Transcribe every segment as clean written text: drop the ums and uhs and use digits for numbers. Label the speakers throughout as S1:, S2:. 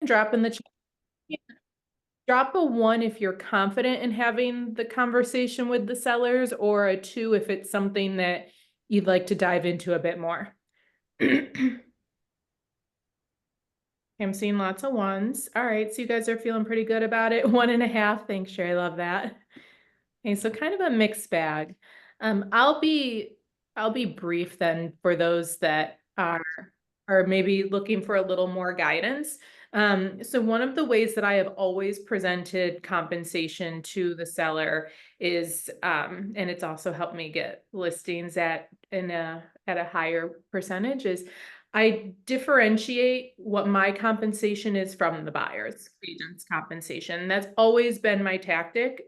S1: Drop in the chat. Yeah. Drop a 1 if you're confident in having the conversation with the sellers, or a 2 if it's something that you'd like to dive into a bit more. I'm seeing lots of 1s. All right, so you guys are feeling pretty good about it. 1.5. Thanks, Sherry. Love that. Okay, so kind of a mixed bag. I'll be brief then for those that are maybe looking for a little more guidance. So one of the ways that I have always presented compensation to the seller is, and it's also helped me get listings at a higher percentage, is I differentiate what my compensation is from the buyer's agent's compensation. That's always been my tactic.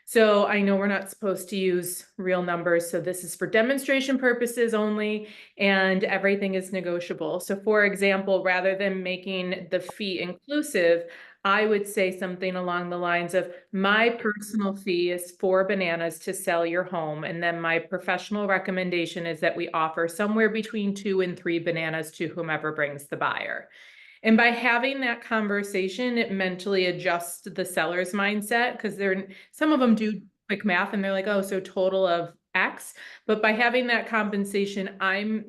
S1: So I know we're not supposed to use real numbers, so this is for demonstration purposes only, and everything is negotiable. So for example, rather than making the fee inclusive, I would say something along the lines of, my personal fee is 4 bananas to sell your home, and then my professional recommendation is that we offer somewhere between 2 and 3 bananas to whomever brings the buyer. And by having that conversation, it mentally adjusts the seller's mindset, because some of them do quick math and they're like, oh, so total of X. But by having that conversation, I'm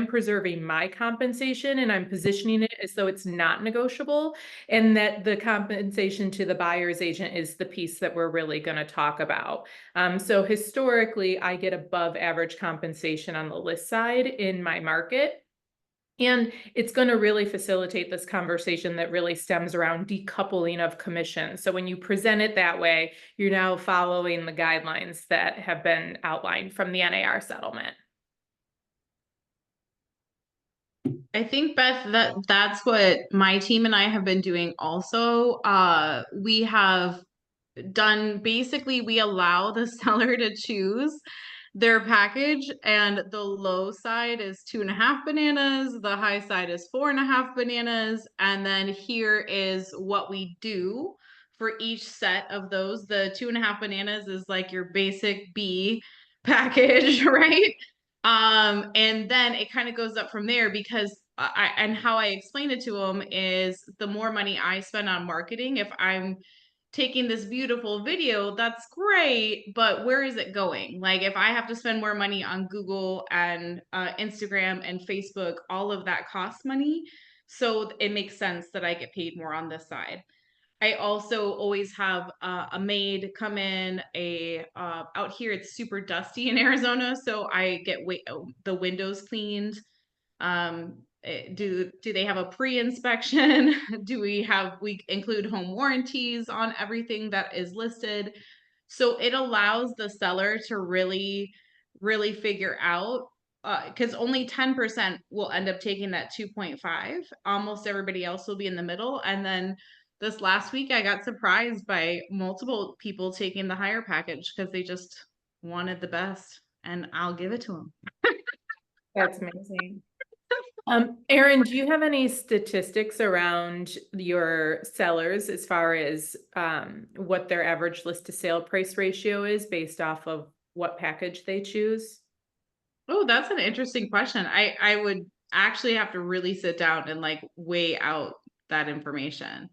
S1: preserving my compensation, and I'm positioning it as though it's not negotiable, and that the compensation to the buyer's agent is the piece that we're really going to talk about. So historically, I get above average compensation on the list side in my market. And it's going to really facilitate this conversation that really stems around decoupling of commission. So when you present it that way, you're now following the guidelines that have been outlined from the NAR settlement.
S2: I think, Beth, that's what my team and I have been doing also. We have done, basically, we allow the seller to choose their package, and the low side is 2.5 bananas, the high side is 4.5 bananas, and then here is what we do for each set of those. The 2.5 bananas is like your basic B package, right? And then it kind of goes up from there, because and how I explain it to them is, the more money I spend on marketing, if I'm taking this beautiful video, that's great, but where is it going? Like, if I have to spend more money on Google and Instagram and Facebook, all of that costs money. So it makes sense that I get paid more on this side. I also always have a maid come in. Out here it's super dusty in Arizona, so I get the windows cleaned. Do they have a pre-inspection? Do we include home warranties on everything that is listed? So it allows the seller to really, really figure out, because only 10% will end up taking that 2.5. Almost everybody else will be in the middle. And then this last week, I got surprised by multiple people taking the higher package because they just wanted the best, and I'll give it to them.
S1: That's amazing. Erin, do you have any statistics around your sellers as far as what their average list to sale price ratio is based off of what package they choose?
S2: Oh, that's an interesting question. I would actually have to really sit down and like weigh out that information.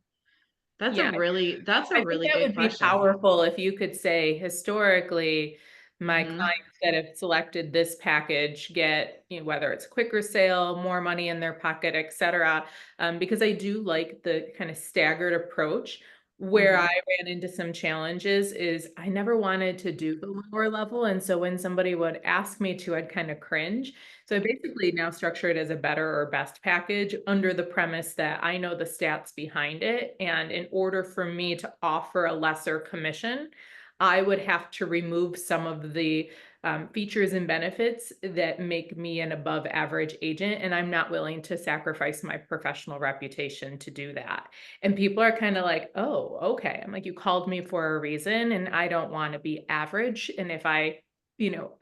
S1: Yeah,
S2: That's a
S1: I think
S2: really
S1: that
S2: good
S1: would be
S2: question.
S1: powerful if you could say, historically, my
S2: Hmm.
S1: clients that have selected this package get, whether it's quicker sale, more money in their pocket, et cetera. Because I do like the kind of staggered approach. Where I
S2: Hmm.
S1: ran into some challenges is I never wanted to do the lower level. And so when somebody would ask me to, I'd kind of cringe. So I basically now structure it as a better or best package under the premise that I know the stats behind it. And in order for me to offer a lesser commission, I would have to remove some of the features and benefits that make me an above average agent. And I'm not willing to sacrifice my professional reputation to do that. And people are kind of like, oh, okay. I'm like, you called me for a reason, and I don't want to be average. And if I,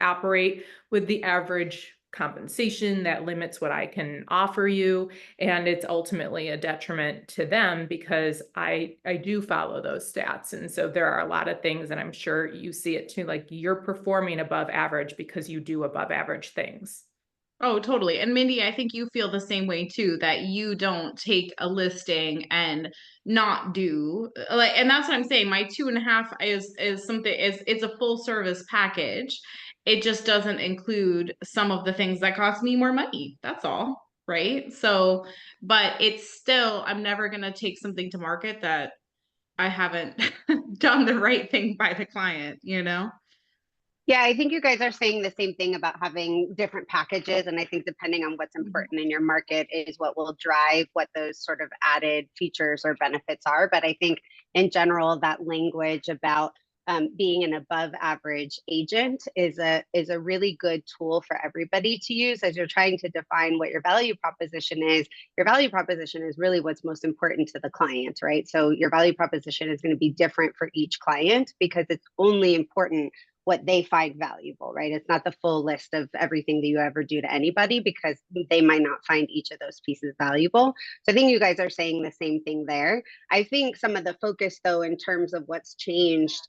S1: operate with the average compensation, that limits what I can offer you, and it's ultimately a detriment to them, because I do follow those stats. And so there are a lot of things, and I'm sure you see it too, like, you're performing above average because you do above average things.
S2: Oh, totally. And Mindy, I think you feel the same way too, that you don't take a listing and not do like, and that's what I'm saying. My 2.5 is something is it's a full service package. It just doesn't include some of the things that cost me more money. That's all. Right. So, but it's still, I'm never gonna take something to market that I haven't done the right thing by the client, you know?
S3: Yeah, I think you guys are saying the same thing about having different packages. And I think depending on what's
S2: Mhm.
S3: important in your market is what will drive what those sort of added features or benefits are. But I think in general, that language about being an above average agent is a really good tool for everybody to use as you're trying to define what your value proposition is. Your value proposition is really what's most important to the client, right? So your value proposition is going to be different for each client because it's only important what they find valuable, right? It's not the full list of everything that you ever do to anybody because they might not find each of those pieces valuable. So I think you guys are saying the same thing there. I think some of the focus, though, in terms of what's changed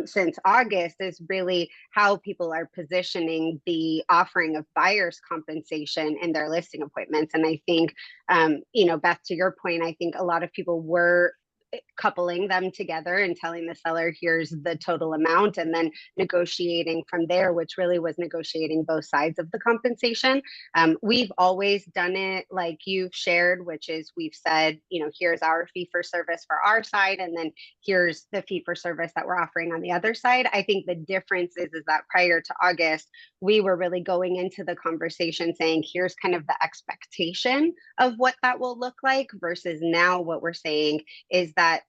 S3: since August is really how people are positioning the offering of buyer's compensation in their listing appointments. And I think, Beth, to your point, I think a lot of people were coupling them together and telling the seller here's the total amount and then negotiating from there, which really was negotiating both sides of the compensation. We've always done it like you've shared, which is we've said, here's our fee for service for our side and then here's the fee for service that we're offering on the other side. I think the difference is that prior to August we were really going into the conversation saying here's kind of the expectation of what that will look like versus now what we're saying is that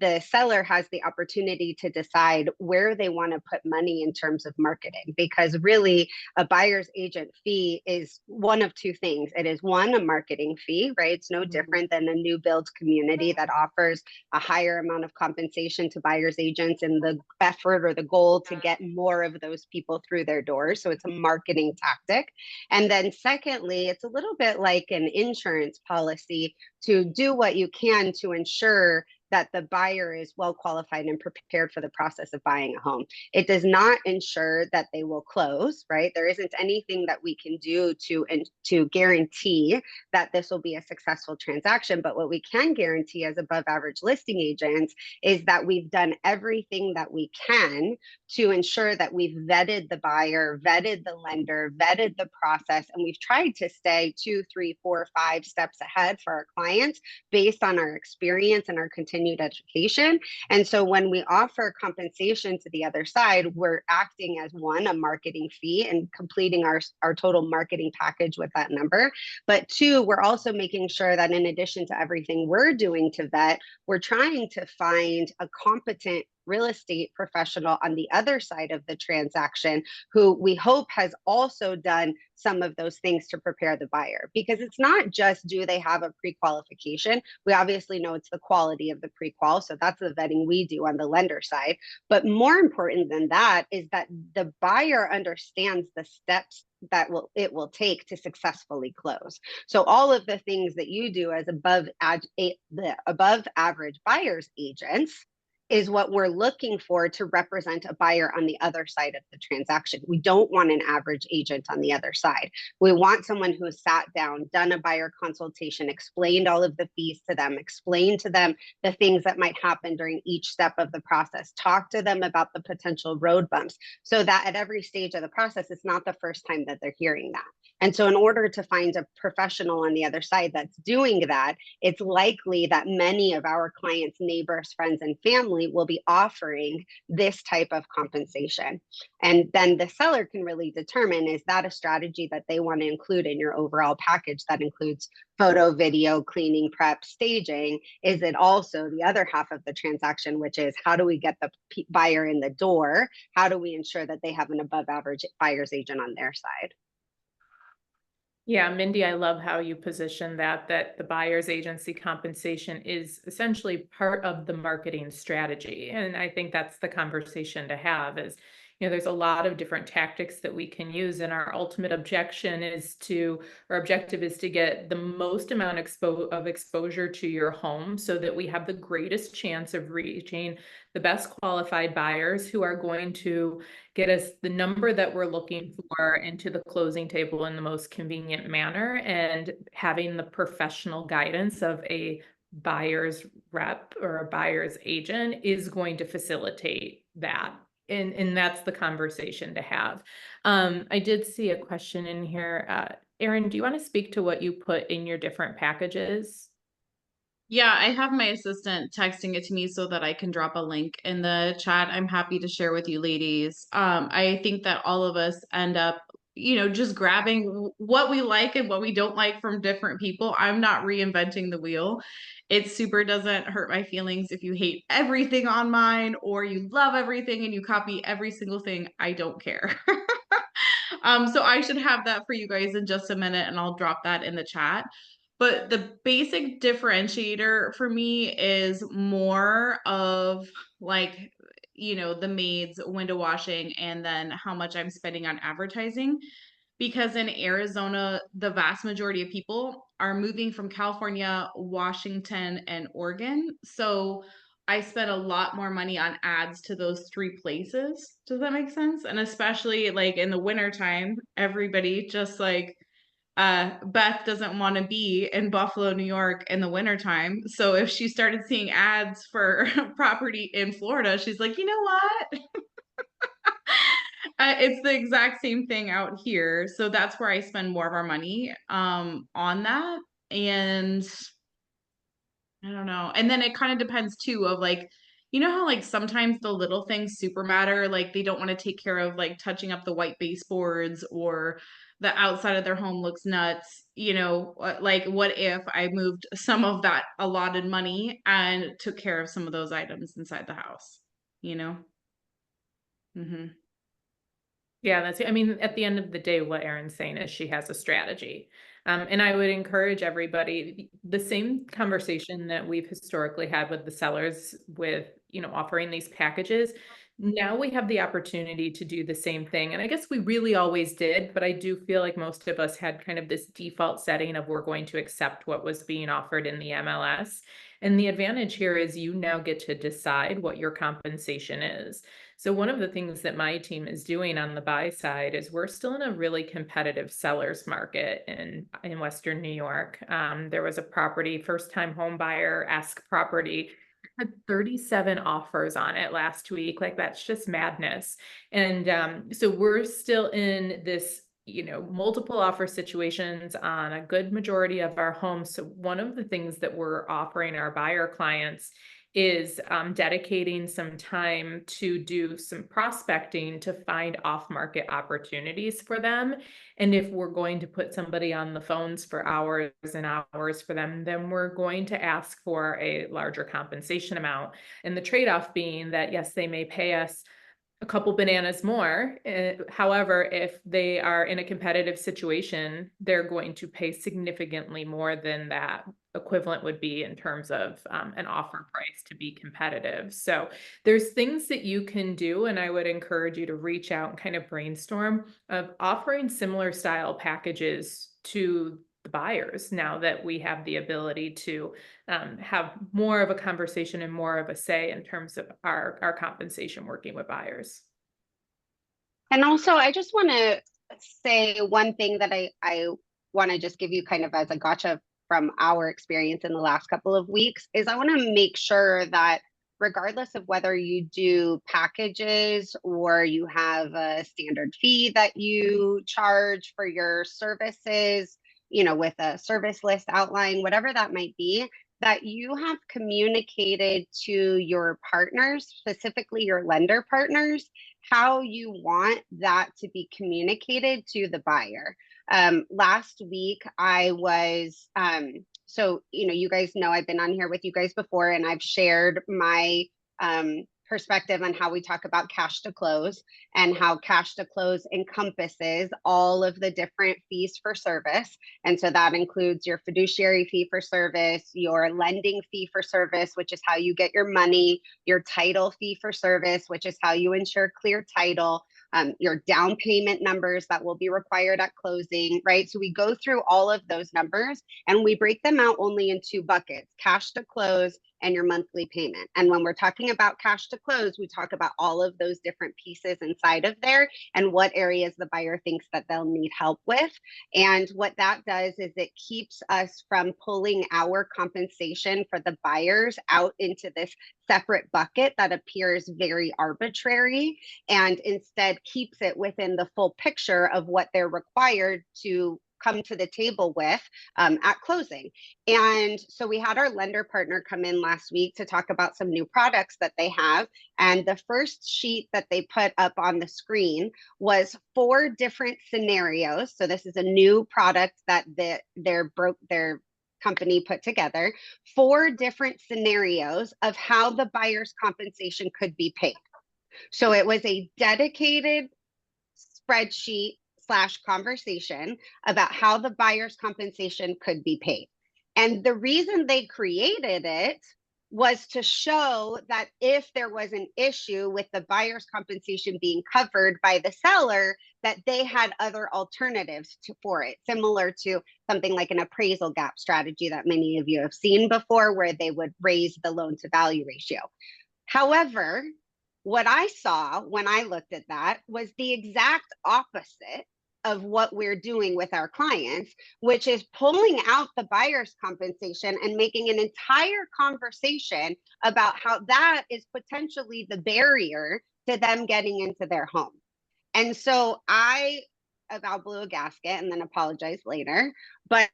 S3: the seller has the opportunity to decide where they want to put money in terms of marketing because really a buyer's agent fee is one of two things. It is one, a marketing fee, right? It's no different than a new build community that offers a higher amount of compensation to buyer's agents in the effort or the goal to get more of those people through their doors. So it's a marketing tactic. And then secondly, it's a little bit like an insurance policy to do what you can to ensure that the buyer is well qualified and prepared for the process of buying a home. It does not ensure that they will close, right? There isn't anything that we can do to guarantee that this will be a successful transaction. But what we can guarantee as above average listing agents is that we've done everything that we can to ensure that we've vetted the buyer, vetted the lender, vetted the process, and we've tried to stay 2, 3, 4, 5 steps ahead for our clients based on our experience and our continued education. And so when we offer compensation to the other side, we're acting as one, a marketing fee and completing our total marketing package with that number. But two, we're also making sure that in addition to everything we're doing to vet, we're trying to find a competent real estate professional on the other side of the transaction who we hope has also done some of those things to prepare the buyer. Because it's not just do they have a pre-qualification. We obviously know it's the quality of the pre-qual. So that's the vetting we do on the lender side. But more important than that is that the buyer understands the steps that it will take to successfully close. So all of the things that you do as the above average buyer's agents is what we're looking for to represent a buyer on the other side of the transaction. We don't want an average agent on the other side. We want someone who sat down, done a buyer consultation, explained all of the fees to them, explained to them the things that might happen during each step of the process, talk to them about the potential road bumps so that at every stage of the process, it's not the first time that they're hearing that. And so in order to find a professional on the other side that's doing that, it's likely that many of our clients, neighbors, friends, and family will be offering this type of compensation. And then the seller can really determine, is that a strategy that they want to include in your overall package that includes photo, video, cleaning, prep, staging? Is it also the other half of the transaction, which is how do we get the buyer in the door? How do we ensure that they have an above average buyer's agent on their side?
S1: Yeah, Mindy, I love how you position that the buyer's agency compensation is essentially part of the marketing strategy. And I think that's the conversation to have is, there's a lot of different tactics that we can use, and our ultimate objective is to get the most amount of exposure to your home so that we have the greatest chance of reaching the best qualified buyers who are going to get us the number that we're looking for into the closing table in the most convenient manner, and having the professional guidance of a buyer's rep or a buyer's agent is going to facilitate that. And that's the conversation to have. I did see a question in here. Erin, do you want to speak to what you put in your different packages?
S2: Yeah, I have my assistant texting it to me so that I can drop a link in the chat. I'm happy to share with you ladies. I think that all of us end up, just grabbing what we like and what we don't like from different people. I'm not reinventing the wheel. It super doesn't hurt my feelings if you hate everything on mine or you love everything and you copy every single thing. I don't care. So I should have that for you guys in just a minute and I'll drop that in the chat. But the basic differentiator for me is more of like, the maids, window washing, and then how much I'm spending on advertising. Because in Arizona, the vast majority of people are moving from California, Washington, and Oregon. So I spent a lot more money on ads to those three places. Does that make sense? And especially like in the wintertime, everybody just like Beth doesn't want to be in Buffalo, New York in the wintertime. So if she started seeing ads for property in Florida, she's like, you know what? It's the exact same thing out here. So that's where I spend more of our money on that. And I don't know. And then it kind of depends too of like, how like sometimes the little things super matter, like they don't want to take care of like touching up the white baseboards or the outside of their home looks nuts, like what if I moved some of that allotted money and took care of some of those items inside the house, you know? Mm-hmm.
S1: Yeah, I mean, at the end of the day, what Erin's saying is she has a strategy. And I would encourage everybody, the same conversation that we've historically had with the sellers with, offering these packages. Now we have the opportunity to do the same thing. And I guess we really always did, but I do feel like most of us had kind of this default setting of we're going to accept what was being offered in the MLS. And the advantage here is you now get to decide what your compensation is. So one of the things that my team is doing on the buy side is we're still in a really competitive sellers market in Western New York. There was a first-time home buyer-esque property, had 37 offers on it last week. Like that's just madness. And so we're still in this, multiple offer situations on a good majority of our homes. So one of the things that we're offering our buyer clients is dedicating some time to do some prospecting to find off-market opportunities for them. And if we're going to put somebody on the phones for hours and hours for them, then we're going to ask for a larger compensation amount. And the trade-off being that, yes, they may pay us a couple bananas more. However, if they are in a competitive situation, they're going to pay significantly more than that equivalent would be in terms of an offer price to be competitive. So there's things that you can do, and I would encourage you to reach out and kind of brainstorm of offering similar style packages to the buyers now that we have the ability to have more of a conversation and more of a say in terms of our compensation working with buyers.
S3: And also, I just want to say one thing that I want to just give you kind of as a gotcha from our experience in the last couple of weeks is I want to make sure that regardless of whether you do packages or you have a standard fee that you charge for your services, with a service list outline, whatever that might be, that you have communicated to your partners, specifically your lender partners, how you want that to be communicated to the buyer. Last week, I was, so, you guys know I've been on here with you guys before, and I've shared my perspective on how we talk about cash to close and how cash to close encompasses all of the different fees for service. And so that includes your fiduciary fee for service, your lending fee for service, which is how you get your money, your title fee for service, which is how you ensure clear title, your down payment numbers that will be required at closing, right? So we go through all of those numbers and we break them out only in two buckets, cash to close and your monthly payment. And when we're talking about cash to close, we talk about all of those different pieces inside of there and what areas the buyer thinks that they'll need help with. And what that does is it keeps us from pulling our compensation for the buyers out into this separate bucket that appears very arbitrary, and instead keeps it within the full picture of what they're required to come to the table with at closing. And so we had our lender partner come in last week to talk about some new products that they have. And the first sheet that they put up on the screen was 4 different scenarios. So this is a new product that their company put together, 4 different scenarios of how the buyer's compensation could be paid. So it was a dedicated spreadsheet / conversation about how the buyer's compensation could be paid. And the reason they created it was to show that if there was an issue with the buyer's compensation being covered by the seller, that they had other alternatives for it, similar to something like an appraisal gap strategy that many of you have seen before, where they would raise the loan to value ratio. However, what I saw when I looked at that was the exact opposite of what we're doing with our clients, which is pulling out the buyer's compensation and making an entire conversation about how that is potentially the barrier to them getting into their home. And so I about blew a gasket and then apologized later, but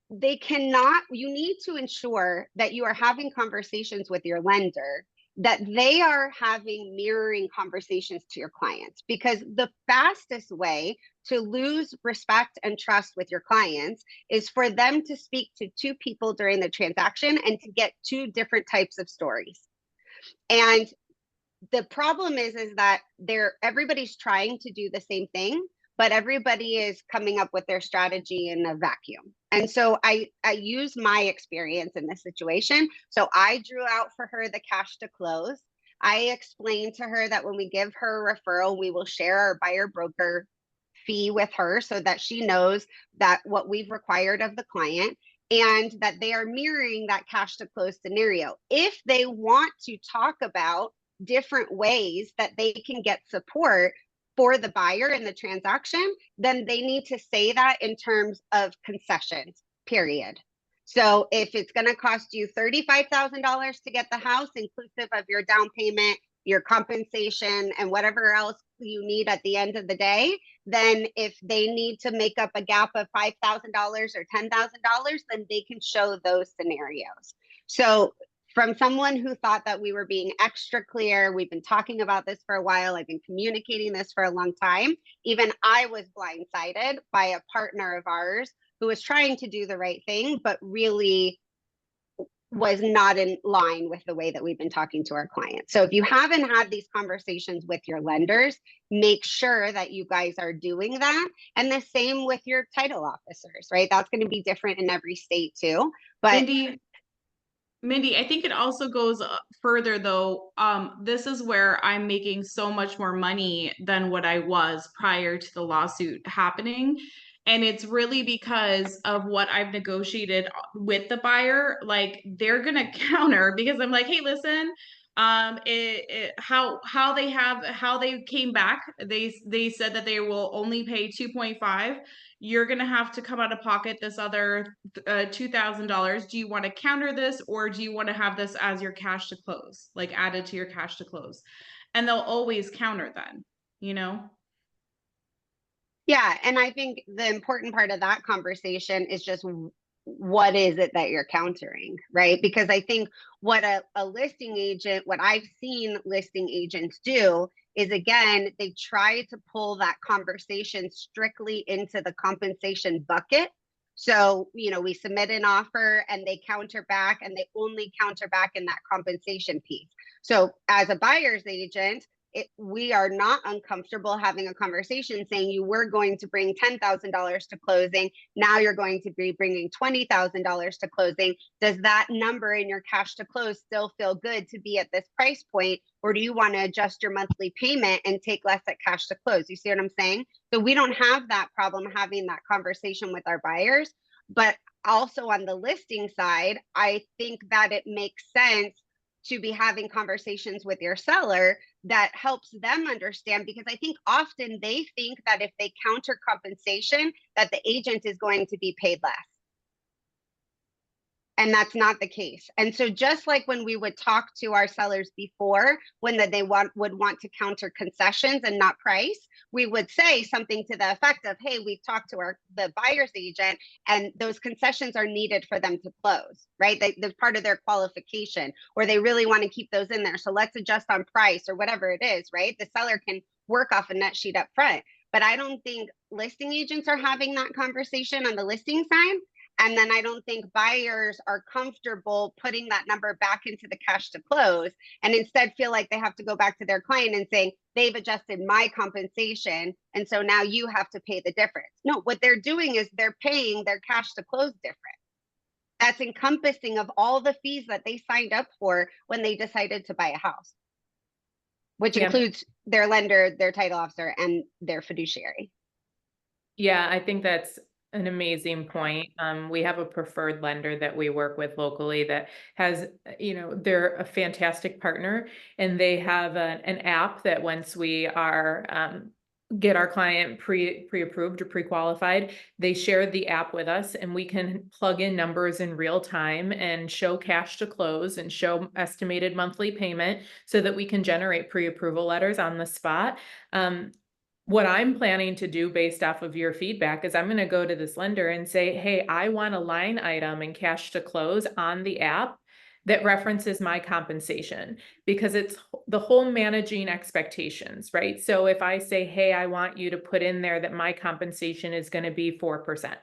S3: they cannot, you need to ensure that you are having conversations with your lender, that they are having mirroring conversations to your clients, because the fastest way to lose respect and trust with your clients is for them to speak to 2 people during the transaction and to get 2 different types of stories. And the problem is that everybody's trying to do the same thing, but everybody is coming up with their strategy in a vacuum. And so I use my experience in this situation. So I drew out for her the cash to close. I explained to her that when we give her a referral, we will share our buyer broker fee with her so that she knows that what we've required of the client, and that they are mirroring that cash to close scenario. If they want to talk about different ways that they can get support for the buyer in the transaction, then they need to say that in terms of concessions, period. So if it's going to cost you $35,000 to get the house, inclusive of your down payment, your compensation, and whatever else you need at the end of the day, then if they need to make up a gap of $5,000 or $10,000, then they can show those scenarios. So from someone who thought that we were being extra clear, we've been talking about this for a while, I've been communicating this for a long time. Even I was blindsided by a partner of ours who was trying to do the right thing, but really was not in line with the way that we've been talking to our clients. So if you haven't had these conversations with your lenders, make sure that you guys are doing that. And the same with your title officers, right? That's going to be different in every state too. But
S2: Mindy, I think it also goes further though. This is where I'm making so much more money than what I was prior to the lawsuit happening. And it's really because of what I've negotiated with the buyer. Like they're going to counter, because I'm like, hey, listen, how they came back, they said that they will only pay 2.5. You're going to have to come out of pocket this other $2,000. Do you want to counter this, or do you want to have this as your cash to close, like added to your cash to close? And they'll always counter then, you know?
S3: yeah, and I think the important part of that conversation is just what is it that you're countering, right? Because I think what a listing agent, what I've seen listing agents do is, again, they try to pull that conversation strictly into the compensation bucket So, we submit an offer and they counter back, and they only counter back in that compensation piece. So as a buyer's agent, we are not uncomfortable having a conversation saying you were going to bring $10,000 to closing. Now you're going to be bringing $20,000 to closing. Does that number in your cash to close still feel good to be at this price point? Or do you want to adjust your monthly payment and take less at cash to close? You see what I'm saying? So we don't have that problem having that conversation with our buyers. But also on the listing side, I think that it makes sense to be having conversations with your seller that helps them understand, because I think often they think that if they counter compensation, that the agent is going to be paid less. And that's not the case. And so just like when we would talk to our sellers before, when they would want to counter concessions and not price, we would say something to the effect of, hey, we've talked to the buyer's agent and those concessions are needed for them to close, right? They're part of their qualification, or they really want to keep those in there. So let's adjust on price or whatever it is, right? The seller can work off a net sheet up front. But I don't think listing agents are having that conversation on the listing side. And then I don't think buyers are comfortable putting that number back into the cash to close, and instead feel like they have to go back to their client and say, they've adjusted my compensation, and so now you have to pay the difference. No, what they're doing is they're paying their cash to close difference. That's encompassing of all the fees that they signed up for when they decided to buy a house, which includes their lender, their title officer, and their fiduciary.
S1: Yeah, I think that's an amazing point. We have a preferred lender that we work with locally that has, they're a fantastic partner, and they have an app that once we are get our client pre-approved or pre-qualified, they share the app with us, and we can plug in numbers in real time and show cash to close and show estimated monthly payment so that we can generate pre-approval letters on the spot. What I'm planning to do based off of your feedback is I'm going to go to this lender and say, hey, I want a line item in cash to close on the app that references my compensation, because it's the whole managing expectations, right? So if I say, hey, I want you to put in there that my compensation is going to be 4%.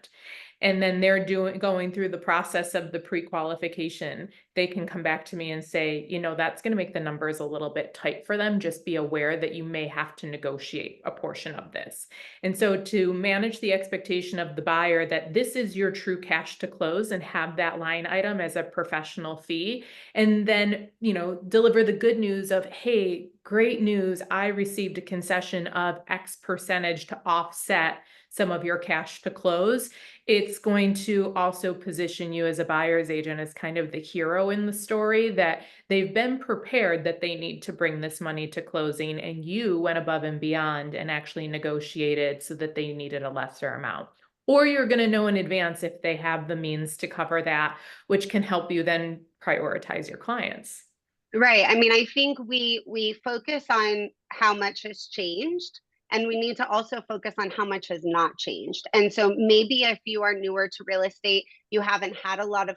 S1: And then they're going through the process of the pre-qualification, they can come back to me and say, that's going to make the numbers a little bit tight for them. Just be aware that you may have to negotiate a portion of this. And so to manage the expectation of the buyer that this is your true cash to close, and have that line item as a professional fee, and then, deliver the good news of, hey, great news, I received a concession of X percentage to offset some of your cash to close. It's going to also position you as a buyer's agent as kind of the hero in the story, that they've been prepared that they need to bring this money to closing, and you went above and beyond and actually negotiated so that they needed a lesser amount. Or you're going to know in advance if they have the means to cover that, which can help you then prioritize your clients.
S3: Right. I mean, I think we focus on how much has changed, and we need to also focus on how much has not changed. And so maybe if you are newer to real estate, you haven't had a lot of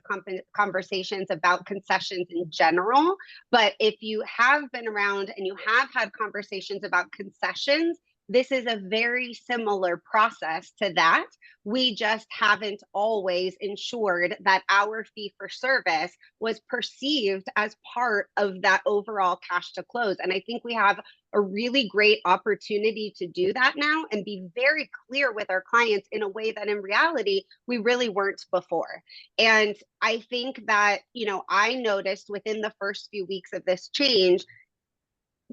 S3: conversations about concessions in general. But if you have been around and you have had conversations about concessions, this is a very similar process to that. We just haven't always ensured that our fee for service was perceived as part of that overall cash to close. And I think we have a really great opportunity to do that now and be very clear with our clients in a way that in reality we really weren't before. And I think that, I noticed within the first few weeks of this change,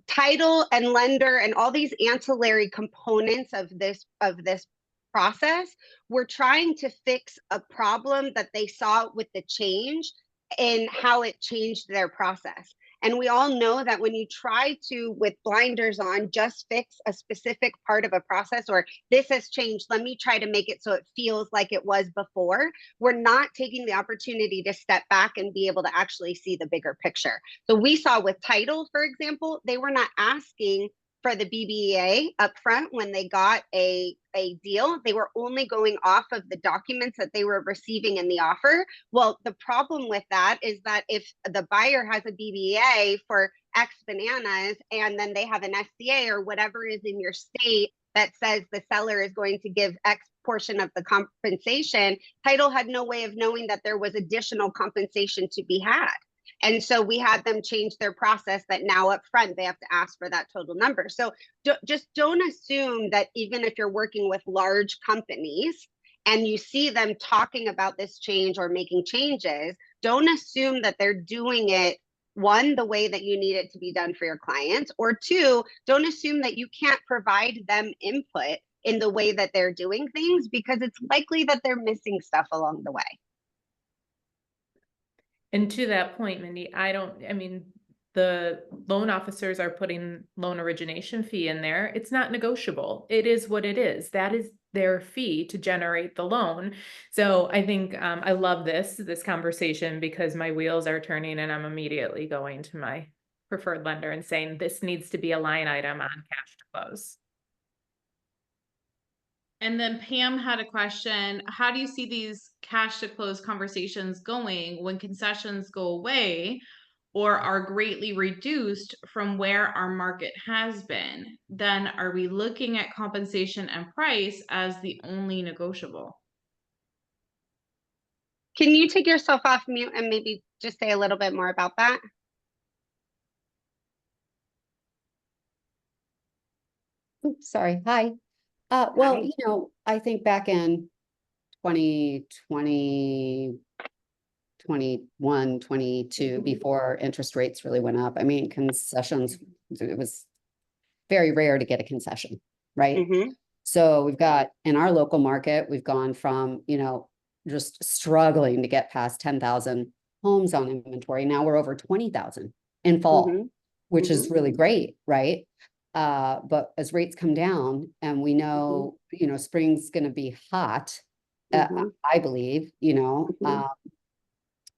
S3: title and lender and all these ancillary components of this process were trying to fix a problem that they saw with the change and how it changed their process. And we all know that when you try to, with blinders on, just fix a specific part of a process, or this has changed, let me try to make it so it feels like it was before, we're not taking the opportunity to step back and be able to actually see the bigger picture. So we saw with title, for example, they were not asking for the BBA upfront when they got a deal. They were only going off of the documents that they were receiving in the offer. Well, the problem with that is that if the buyer has a BBA for X bananas, and then they have an SCA or whatever is in your state that says the seller is going to give X portion of the compensation, title had no way of knowing that there was additional compensation to be had. And so we had them change their process that now up front they have to ask for that total number. So just don't assume that even if you're working with large companies and you see them talking about this change or making changes, don't assume that they're doing it, one, the way that you need it to be done for your clients, or two, don't assume that you can't provide them input in the way that they're doing things, because it's likely that they're missing stuff along the way.
S1: And to that point, Mindy, I mean, the loan officers are putting loan origination fee in there. It's not negotiable. It is what it is. That is their fee to generate the loan. So I think I love this conversation, because my wheels are turning and I'm immediately going to my preferred lender and saying this needs to be a line item on cash to close.
S2: And then Pam had a question. How do you see these cash to close conversations going when concessions go away or are greatly reduced from where our market has been? Then are we looking at compensation and price as the only negotiable?
S3: Can you take yourself off mute and maybe just say a little bit more about that?
S4: Oops, sorry. Hi. Well, you know, I think back in 2020, 21, 22, before interest rates really went up, I mean, concessions, it was very rare to get a concession, right?
S3: Mm-hmm.
S4: So we've got, in our local market, we've gone from, you know, just struggling to get past 10,000 homes on inventory. Now we're over 20,000 in fall,
S3: Mm-hmm.
S4: which is really great, right? But as rates come down and we know, you know, spring's going to be hot, I believe, you know,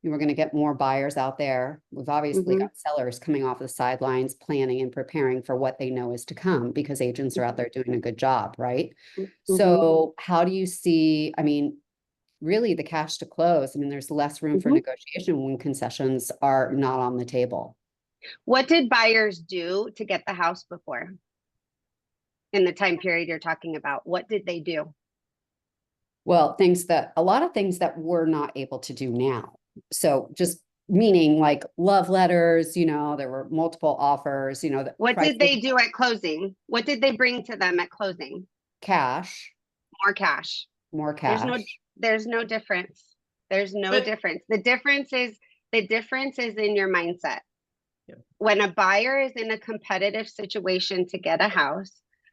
S4: we're going to get more buyers out there. We've obviously got sellers coming off the sidelines, planning and preparing for what they know is to come, because agents are out there doing a good job, right? So how do you see, I mean, really the cash to close? I mean, there's less room for negotiation when concessions are not on the table.
S3: What did buyers do to get the house before? In the time period you're talking about, what did they do?
S4: Well, a lot of things that we're not able to do now. So just meaning like love letters, you know, there were multiple offers, you know.
S3: What did they do at closing? What did they bring to them at closing?
S4: Cash.
S3: More cash.
S4: More cash.
S3: There's no difference. There's no difference. The difference is in your mindset. When a buyer is in a competitive situation to get a house,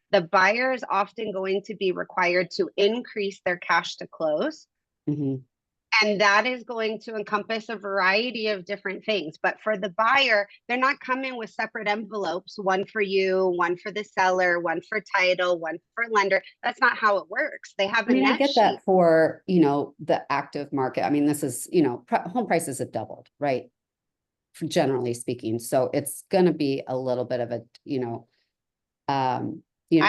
S3: the buyer is often going to be required to increase their cash to close. And that is going to encompass a variety of different things. But for the buyer, they're not coming with separate envelopes, one for you, one for the seller, one for title, one for lender. That's not how it works. They have a net sheet.
S4: I get that for, you know, the active market. I mean, this is, you know, home prices have doubled, right? Generally speaking. So it's going to be a little bit of a, you know,
S3: I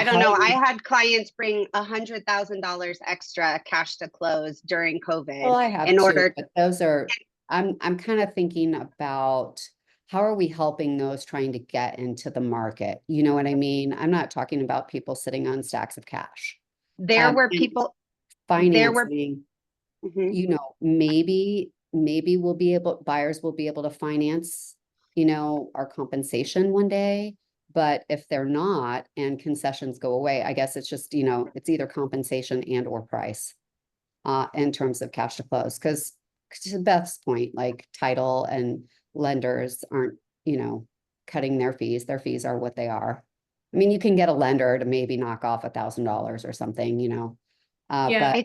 S3: don't know. I had clients bring $100,000 extra cash to close during COVID.
S4: Well, I have too, but those are, I'm kind of thinking about how are we helping those trying to get into the market? You know what I mean? I'm not talking about people sitting on stacks of cash.
S3: There were people
S4: financing, you know, maybe buyers will be able to finance, you know, our compensation one day. But if they're not and concessions go away, I guess it's just, you know, it's either compensation and or price in terms of cash to close. Because to Beth's point, like title and lenders aren't, you know, cutting their fees. Their fees are what they are. I mean, you can get a lender to maybe knock off $1,000 or something, you know.
S1: Yeah,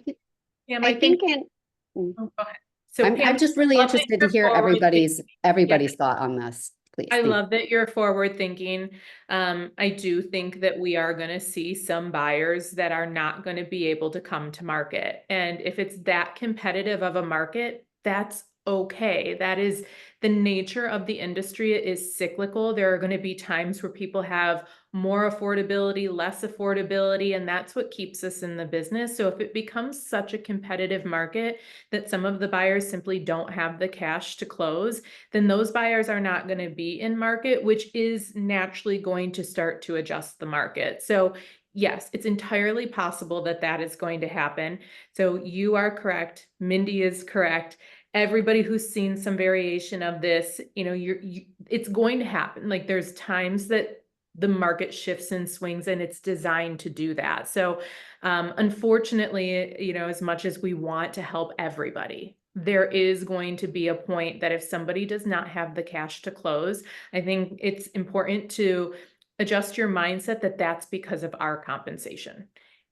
S4: but
S3: I think
S1: go ahead. So
S4: I'm just really interested to hear everybody's thought on this. Please.
S1: I love that you're forward thinking. I do think that we are going to see some buyers that are not going to be able to come to market. And if it's that competitive of a market, that's okay. That is the nature of the industry. It is cyclical. There are going to be times where people have more affordability, less affordability, and that's what keeps us in the business. So if it becomes such a competitive market that some of the buyers simply don't have the cash to close, then those buyers are not going to be in market, which is naturally going to start to adjust the market. So yes, it's entirely possible that that is going to happen. So you are correct. Mindy is correct. Everybody who's seen some variation of this, it's going to happen. Like there's times that the market shifts and swings and it's designed to do that. So unfortunately, as much as we want to help everybody, there is going to be a point that if somebody does not have the cash to close, I think it's important to adjust your mindset that that's because of our compensation.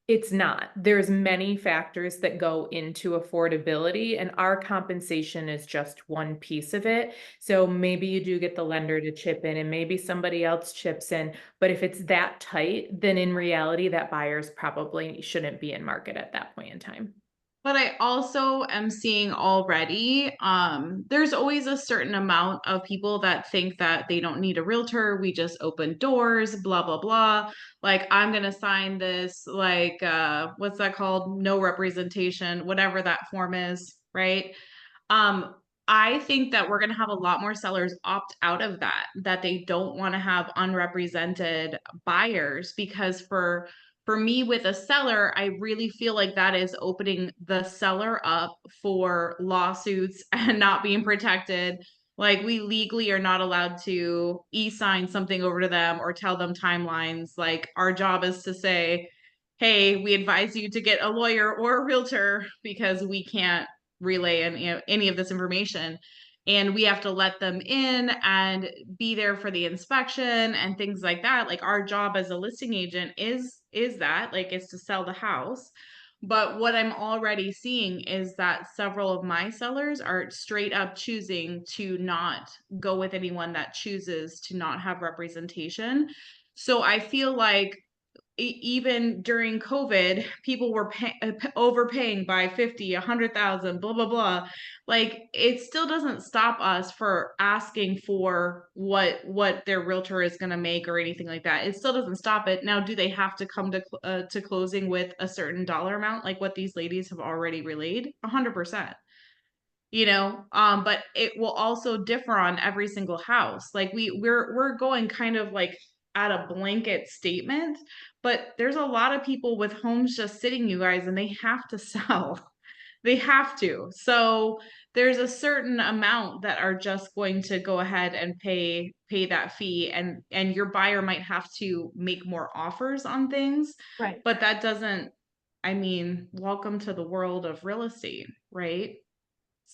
S1: It's not. There's many factors that go into affordability, and our compensation is just one piece of it. So maybe you do get the lender to chip in and maybe somebody else chips in, but if it's that tight, then in reality that buyers probably shouldn't be in market at that point in time.
S2: But I also am seeing already, there's always a certain amount of people that think that they don't need a realtor. We just open doors, blah, blah, blah. Like, I'm going to sign this, like, what's that called? No representation, whatever that form is, right? Um, I think that we're going to have a lot more sellers opt out of that they don't want to have unrepresented buyers, because for me with a seller, I really feel like that is opening the seller up for lawsuits and not being protected. Like, we legally are not allowed to e-sign something over to them or tell them timelines. Like, our job is to say, hey, we advise you to get a lawyer or a realtor, because we can't relay any of this information, and we have to let them in and be there for the inspection and things like that. Like, our job as a listing agent is that, like, is to sell the house. But what I'm already seeing is that several of my sellers are straight up choosing to not go with anyone that chooses to not have representation. So I feel like even during COVID, people were overpaying by 50, 100,000, blah, blah, blah. Like, it still doesn't stop us for asking for what their realtor is going to make or anything like that. It still doesn't stop it. Now, do they have to come to closing with a certain dollar amount, like what these ladies have already relayed? 100%. But it will also differ on every single house. Like, we're going kind of like at a blanket statement, but there's a lot of people with homes just sitting, you guys, and they have to sell. They have to. So there's a certain amount that are just going to go ahead and pay that fee, and your buyer might have to make more offers on things.
S5: Right.
S2: But that doesn't, I mean, welcome to the world of real estate, right?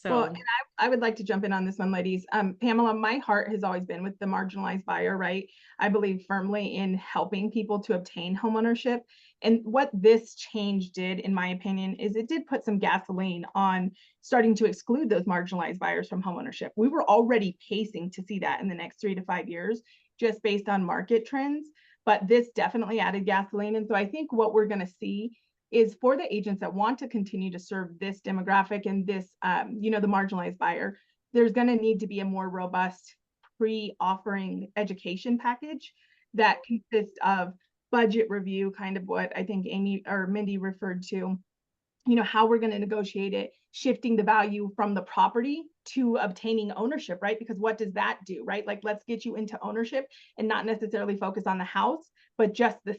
S5: Well,
S2: So
S5: and I would like to jump in on this one, ladies. Pamela, my heart has always been with the marginalized buyer, right? I believe firmly in helping people to obtain homeownership. And what this change did, in my opinion, is it did put some gasoline on starting to exclude those marginalized buyers from homeownership. We were already pacing to see that in the next 3 to 5 years, just based on market trends. But this definitely added gasoline. And so I think what we're going to see is for the agents that want to continue to serve this demographic and this, the marginalized buyer, there's going to need to be a more robust pre-offering education package that consists of budget review, kind of what I think Amy or Mindy referred to, how we're going to negotiate it, shifting the value from the property to obtaining ownership, right? Because what does that do, right? Like, let's get you into ownership and not necessarily focus on the house, but just the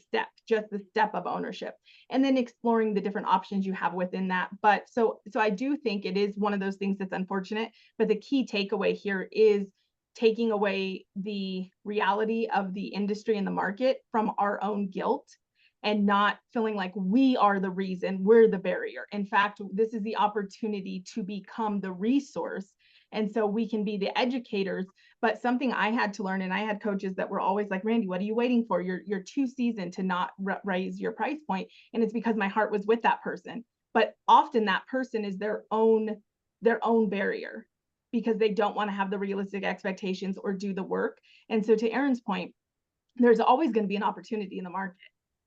S5: step of ownership, and then exploring the different options you have within that. But so I do think it is one of those things that's unfortunate, but the key takeaway here is taking away the reality of the industry and the market from our own guilt, and not feeling like we are the reason, we're the barrier. In fact, this is the opportunity to become the resource. And so we can be the educators. But something I had to learn, and I had coaches that were always like, Randy, what are you waiting for? You're too seasoned to not raise your price point. And it's because my heart was with that person. But often that person is their own barrier, because they don't want to have the realistic expectations or do the work. And so to Erin's point, there's always going to be an opportunity in the market.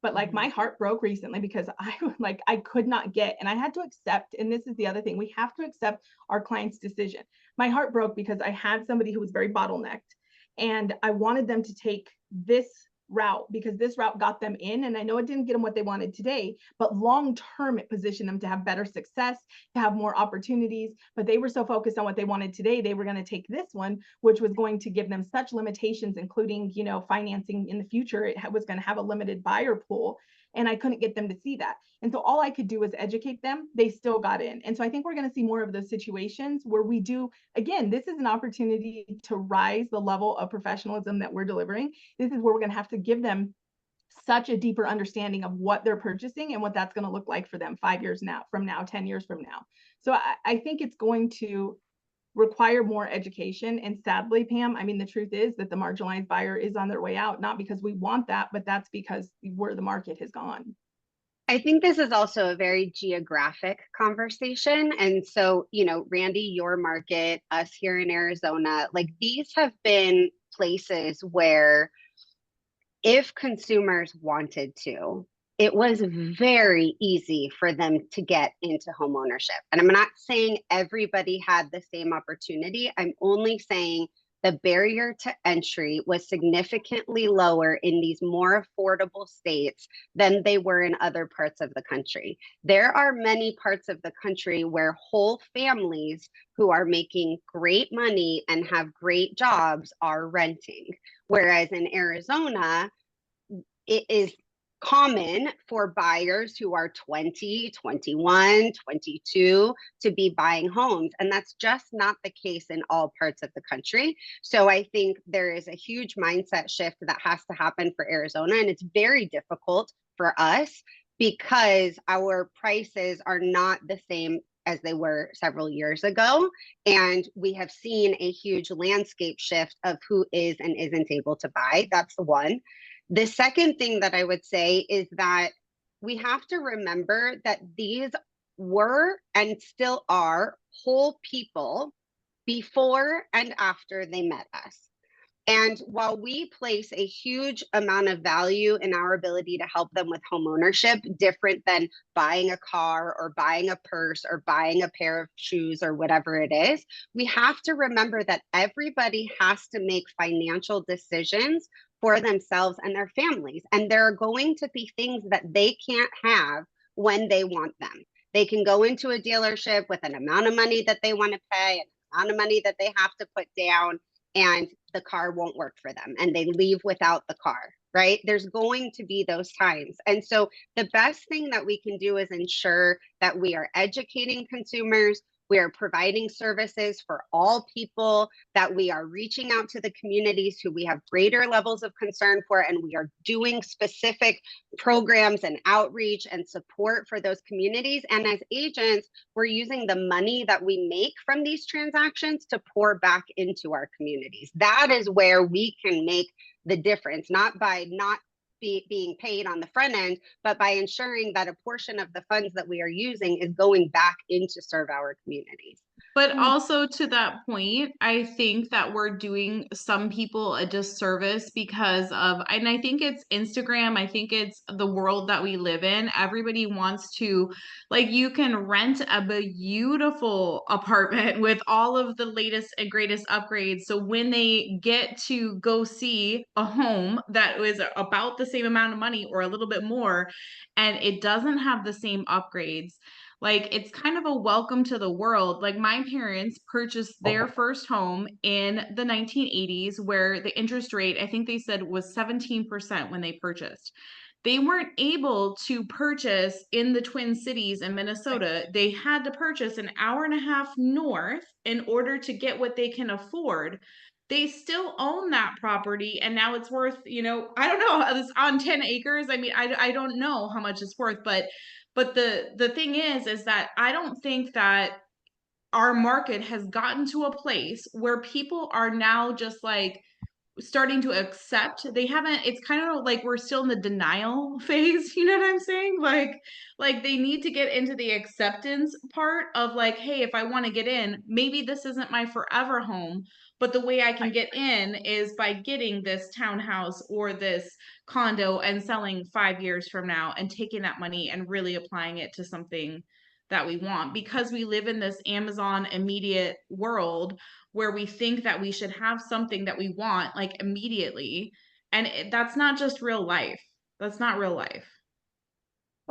S5: But like, my heart broke recently because I could not get, and I had to accept, and this is the other thing, we have to accept our client's decision. My heart broke because I had somebody who was very bottlenecked, and I wanted them to take this route because this route got them in, and I know it didn't get them what they wanted today, but long term it positioned them to have better success, to have more opportunities. But they were so focused on what they wanted today, they were going to take this one, which was going to give them such limitations, including financing in the future. It was going to have a limited buyer pool. and I couldn't get them to see that. And so all I could do was educate them. They still got in. And so I think we're going to see more of those situations where we do, again, this is an opportunity to rise the level of professionalism that we're delivering. This is where we're going to have to give them such a deeper understanding of what they're purchasing and what that's going to look like for them 5 years from now, 10 years from now. So I think it's going to require more education. And sadly, Pam, I mean, the truth is that the marginalized buyer is on their way out, not because we want that, but that's because where the market has gone.
S3: I think this is also a very geographic conversation. And so, you know, Randy, your market, us here in Arizona, like these have been places where if consumers wanted to, it was very easy for them to get into home ownership. And I'm not saying everybody had the same opportunity. I'm only saying the barrier to entry was significantly lower in these more affordable states than they were in other parts of the country. There are many parts of the country where whole families who are making great money and have great jobs are renting. Whereas in Arizona, it is common for buyers who are 20, 21, 22 to be buying homes. And that's just not the case in all parts of the country. So I think there is a huge mindset shift that has to happen for Arizona. And it's very difficult for us because our prices are not the same as they were several years ago. And we have seen a huge landscape shift of who is and isn't able to buy. That's the one. The second thing that I would say is that we have to remember that these were and still are whole people before and after they met us. And while we place a huge amount of value in our ability to help them with home ownership, different than buying a car or buying a purse or buying a pair of shoes or whatever it is, we have to remember that everybody has to make financial decisions for themselves and their families. And there are going to be things that they can't have when they want them. They can go into a dealership with an amount of money that they want to pay, an amount of money that they have to put down, and the car won't work for them and they leave without the car, right? There's going to be those times. And so the best thing that we can do is ensure that we are educating consumers, we are providing services for all people, that we are reaching out to the communities who we have greater levels of concern for, and we are doing specific programs and outreach and support for those communities. And as agents, we're using the money that we make from these transactions to pour back into our communities. That is where we can make the difference, not by not being paid on the front end, but by ensuring that a portion of the funds that we are using is going back in to serve our communities.
S2: But also to that point, I think that we're doing some people a disservice because of, and I think it's Instagram, I think it's the world that we live in. Everybody wants to, like, you can rent a beautiful apartment with all of the latest and greatest upgrades. So when they get to go see a home that is about the same amount of money or a little bit more, and it doesn't have the same upgrades, like, it's kind of a welcome to the world. Like, my parents purchased their first home in the 1980s, where the interest rate, I think they said, was 17% when they purchased. They weren't able to purchase in the Twin Cities in Minnesota. They had to purchase an hour and a half north in order to get what they can afford. They still own that property, and now it's worth, you know, I don't know, it's on 10 acres. I mean, I don't know how much it's worth, but the thing is that I don't think that our market has gotten to a place where people are now just like starting to accept. They haven't, it's kind of like we're still in the denial phase, you know what I'm saying? Like they need to get into the acceptance part of like, hey, if I want to get in, maybe this isn't my forever home, but the way I can get in is by getting this townhouse or this condo and selling 5 years from now and taking that money and really applying it to something that we want, because we live in this Amazon immediate world where we think that we should have something that we want like immediately. And that's not just real life. That's not real life.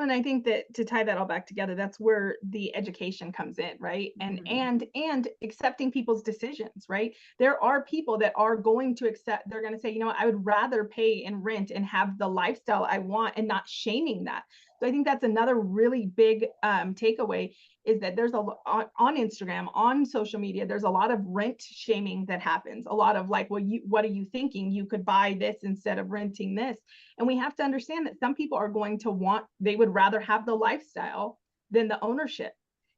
S5: Well, and I think that to tie that all back together, that's where the education comes in, right? And accepting people's decisions, right? There are people that are going to accept, they're going to say, you know what, I would rather pay and rent and have the lifestyle I want, and not shaming that. So I think that's another really big takeaway, is that there's on Instagram, on social media, there's a lot of rent shaming that happens. A lot of like, well, what are you thinking? You could buy this instead of renting this. And we have to understand that some people are going to they would rather have the lifestyle than the ownership.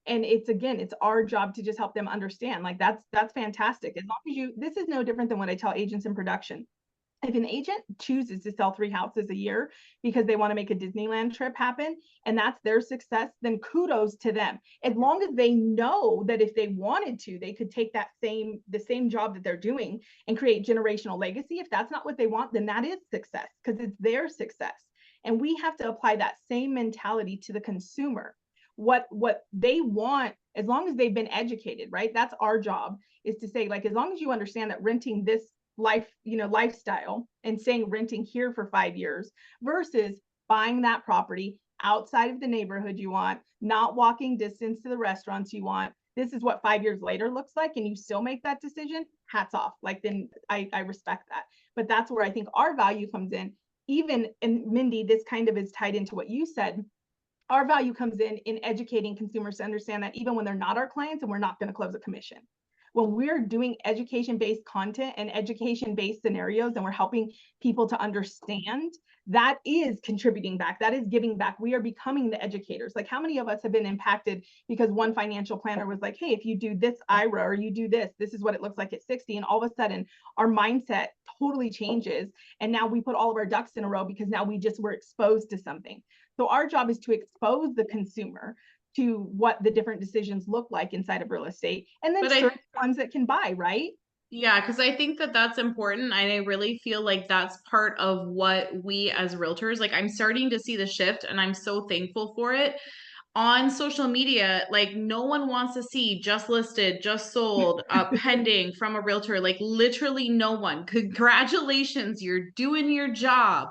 S5: And it's our job to just help them understand, like, that's fantastic. As long as this is no different than what I tell agents in production. If an agent chooses to sell 3 houses a year because they want to make a Disneyland trip happen, and that's their success, then kudos to them. As long as they know that if they wanted to, they could take the same job that they're doing and create generational legacy. If that's not what they want, then that is success, because it's their success. And we have to apply that same mentality to the consumer. What they want, as long as they've been educated, right? That's our job, is to say, like, as long as you understand that renting this lifestyle and saying renting here for 5 years versus buying that property outside of the neighborhood you want, not walking distance to the restaurants you want, this is what 5 years later looks like, and you still make that decision, hats off. Like, then I respect that. But that's where I think our value comes in. Even, and Mindy, this kind of is tied into what you said, our value comes in educating consumers to understand that even when they're not our clients, and we're not going to close a commission, when we're doing education-based content and education-based scenarios, and we're helping people to understand, that is contributing back, that is giving back. We are becoming the educators. Like, how many of us have been impacted because one financial planner was like, hey, if you do this IRA, or you do this is what it looks like at 60. And all of a sudden our mindset totally changes. And now we put all of our ducks in a row because now we just were exposed to something. So our job is to expose the consumer to what the different decisions look like inside of real estate, and then certain ones that can buy, right?
S2: Yeah, because I think that that's important. And I really feel like that's part of what we as realtors, like, I'm starting to see the shift, and I'm so thankful for it. On social media, like, no one wants to see just listed, just sold, pending from a realtor. Like, literally no one. Congratulations, you're doing your job.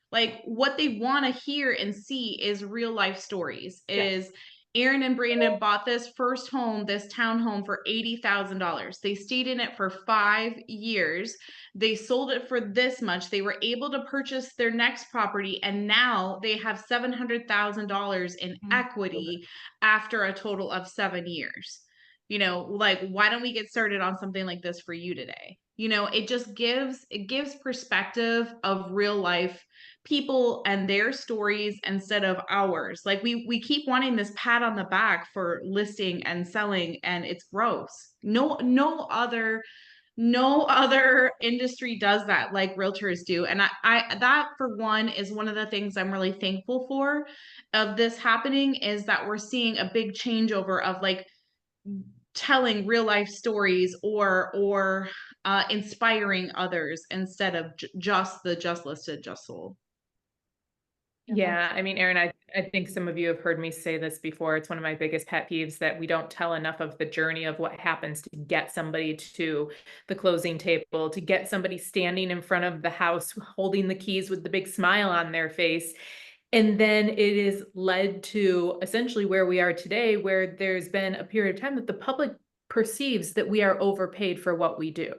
S2: Like, what they want to hear and see is real life stories.
S5: Yes.
S2: Is Aaron and Brandon bought this first home, this townhome, for $80,000. They stayed in it for 5 years. They sold it for this much. They were able to purchase their next property, and now they have $700,000 in equity after a total of 7 years. Like, why don't we get started on something like this for you today? It just gives perspective of real life people and their stories instead of ours. Like, we keep wanting this pat on the back for listing and selling, and it's gross. No other industry does that like realtors do. And I that, for one, is one of the things I'm really thankful for of this happening, is that we're seeing a big changeover of, like, telling real life stories or inspiring others instead of just listed, just sold.
S1: Yeah, I mean, Erin, I think some of you have heard me say this before. It's one of my biggest pet peeves that we don't tell enough of the journey of what happens to get somebody to the closing table, to get somebody standing in front of the house, holding the keys with the big smile on their face. And then it is led to essentially where we are today, where there's been a period of time that the public perceives that we are overpaid for what we do.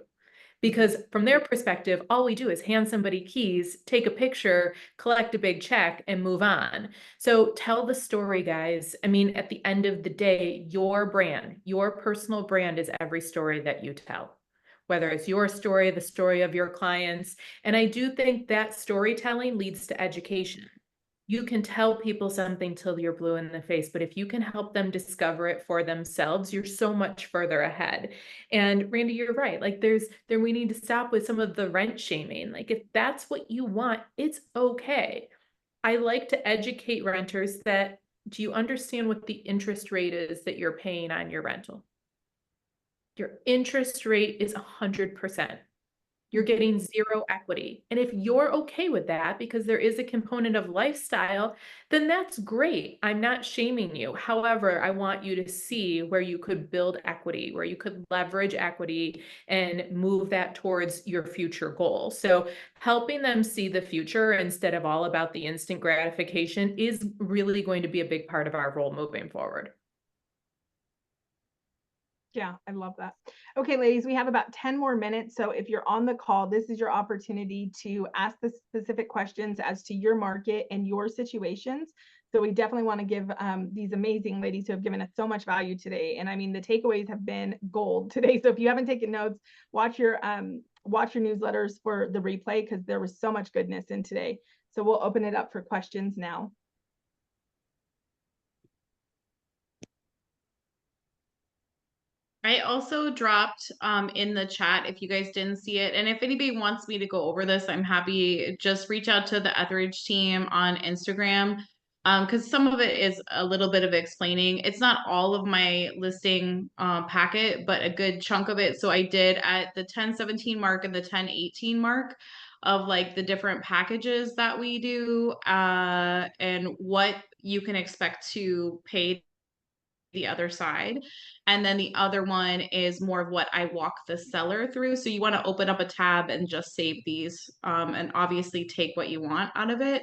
S1: Because from their perspective, all we do is hand somebody keys, take a picture, collect a big check, and move on. So tell the story, guys. I mean, at the end of the day, your brand, your personal brand, is every story that you tell, whether it's your story, the story of your clients. And I do think that storytelling leads to education. You can tell people something till you're blue in the face, but if you can help them discover it for themselves, you're so much further ahead. And Randy, you're right. Like, we need to stop with some of the rent shaming. Like, if that's what you want, it's okay. I like to educate renters that, do you understand what the interest rate is that you're paying on your rental? Your interest rate is 100%. you're getting zero equity. And if you're okay with that, because there is a component of lifestyle, then that's great. I'm not shaming you. However, I want you to see where you could build equity, where you could leverage equity and move that towards your future goal. So helping them see the future instead of all about the instant gratification is really going to be a big part of our role moving forward.
S5: Yeah, I love that. Okay, ladies, we have about 10 more minutes. So if you're on the call, this is your opportunity to ask the specific questions as to your market and your situations. So we definitely want to give these amazing ladies who have given us so much value today. And I mean, the takeaways have been gold today. So if you haven't taken notes, watch your newsletters for the replay, because there was so much goodness in today. So we'll open it up for questions now.
S2: I also dropped in the chat if you guys didn't see it. And if anybody wants me to go over this, I'm happy. Just reach out to the Etheridge team on Instagram, because some of it is a little bit of explaining. It's not all of my listing packet, but a good chunk of it. So I did at the 1017 mark and the 1018 mark of like the different packages that we do and what you can expect to pay the other side. And then the other one is more of what I walk the seller through. So you want to open up a tab and just save these and obviously take what you want out of it.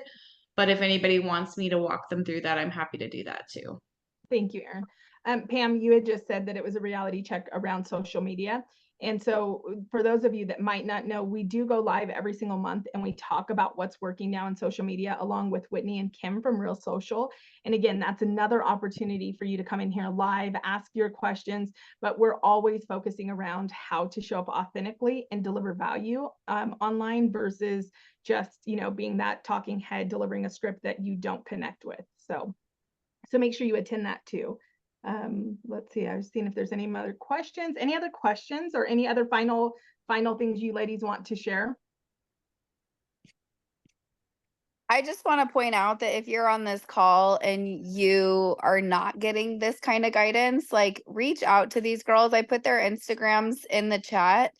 S2: But if anybody wants me to walk them through that, I'm happy to do that too.
S5: Thank you, Erin. Pam, you had just said that it was a reality check around social media. And so for those of you that might not know, we do go live every single month and we talk about what's working now in social media along with Whitney and Kim from Real Social. And again, that's another opportunity for you to come in here live, ask your questions, but we're always focusing around how to show up authentically and deliver value online versus just, being that talking head delivering a script that you don't connect with. So make sure you attend that too. Let's see, I was seeing if there's any other questions. Any other questions or any other final things you ladies want to share?
S6: I just want to point out that if you're on this call and you are not getting this kind of guidance, like reach out to these girls. I put their Instagrams in the chat.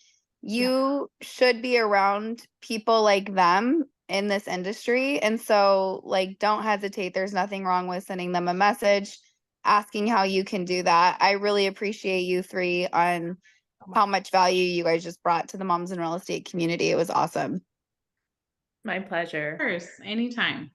S6: You should be around people like them in this industry. And so like, don't hesitate. There's nothing wrong with sending them a message, asking how you can do that. I really appreciate you three on how much value you guys just brought to the moms in real estate community. It was awesome.
S1: My pleasure.
S2: Of course, anytime.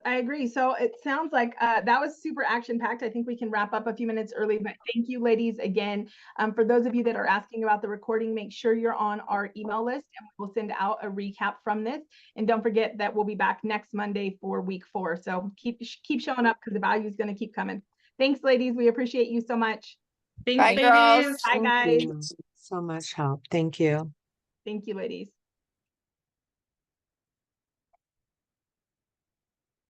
S5: I agree. So it sounds like that was super action packed. I think we can wrap up a few minutes early, but thank you ladies again. For those of you that are asking about the recording, make sure you're on our email list and we'll send out a recap from this. And don't forget that we'll be back next Monday for week 4. So keep showing up because the value is going to keep coming. Thanks ladies. We appreciate you so much.
S2: Thanks,
S6: Bye,
S2: ladies.
S6: girls.
S5: Bye guys.
S7: Thank you so much help. Thank you.
S5: Thank you ladies.